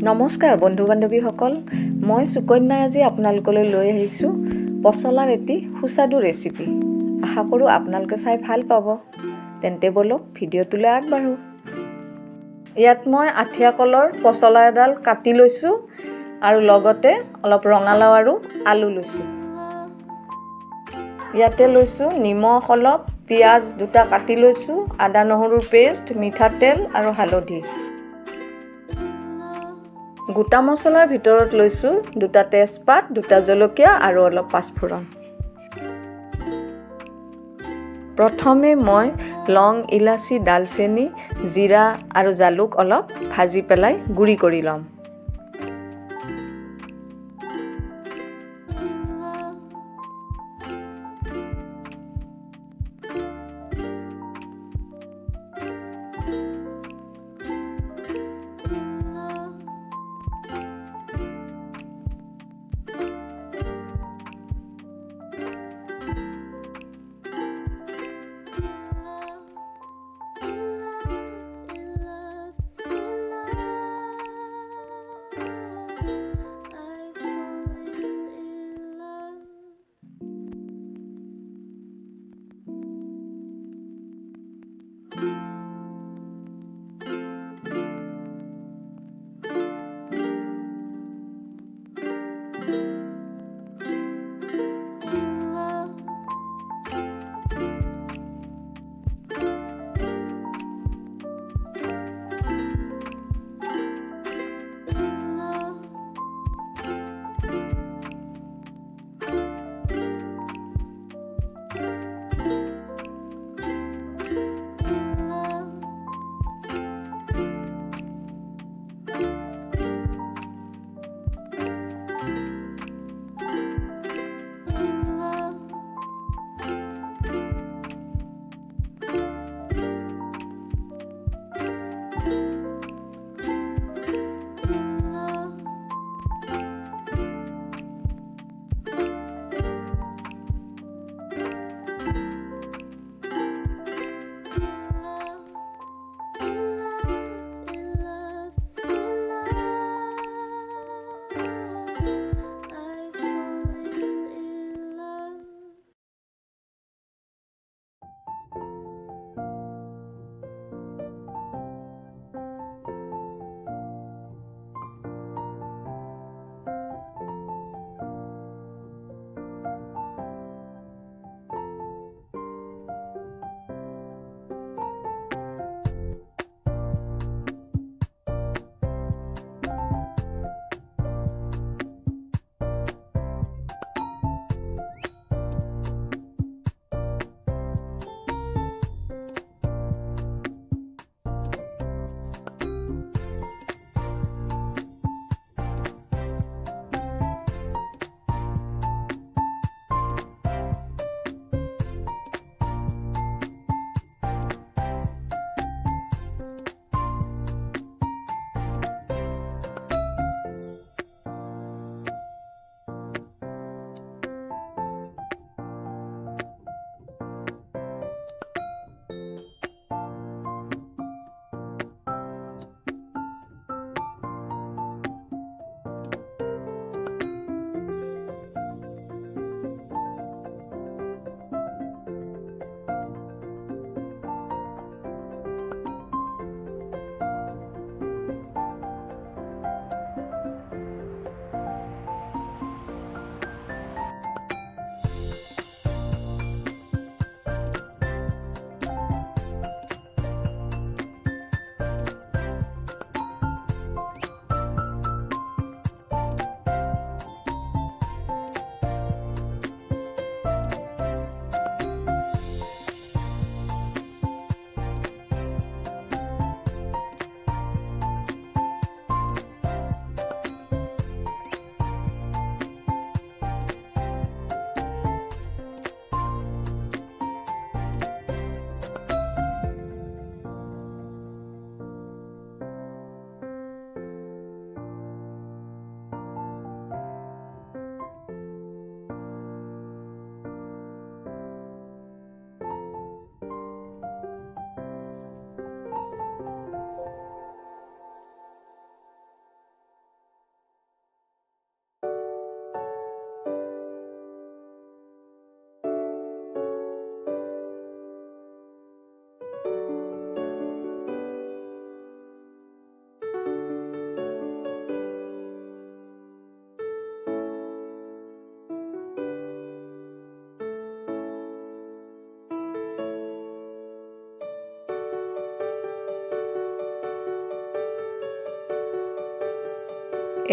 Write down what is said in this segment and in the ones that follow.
নমস্কাৰ বন্ধু বান্ধৱীসকল, মই সুকন্যাই আজি আপোনালোকলৈ লৈ আহিছোঁ পচলাৰ এটি সুস্বাদু ৰেচিপি। আশা কৰোঁ আপোনালোকে চাই ভাল পাব। তেন্তে বলক ভিডিঅ'টোলৈ আগবাঢ়ো। ইয়াত মই আঠিয়া কলৰ পচলা এডাল কাটি লৈছোঁ আৰু লগতে অলপ ৰঙালাও আৰু আলু লৈছোঁ। ইয়াতে লৈছোঁ নিমখ অলপ, পিঁয়াজ দুটা কাটি লৈছোঁ, আদা নহৰুৰ পেষ্ট, মিঠাতেল আৰু হালধি। গোটা মছলাৰ ভিতৰত লৈছোঁ দুটা তেজপাত, দুটা জলকীয়া আৰু অলপ পাঁচফোৰণ। প্ৰথমে মই লং, ইলাচি, ডালচেনি, জিৰা আৰু জালুক অলপ ভাজি পেলাই গুড়ি কৰি ল'ম।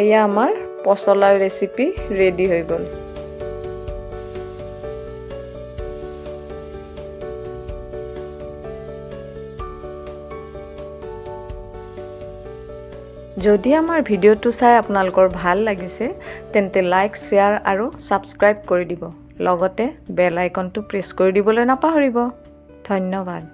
এয়া আমাৰ পচলাৰ ৰেচিপি ৰেডি হৈ গ'ল। যদি আমাৰ ভিডিঅ'টো চাই আপোনালোকৰ ভাল লাগিছে তেন্তে লাইক, শ্বেয়াৰ আৰু ছাবস্ক্ৰাইব কৰি দিব। লগতে বেল আইকনটো প্ৰেছ কৰি দিবলৈ নাপাহৰিব। ধন্যবাদ।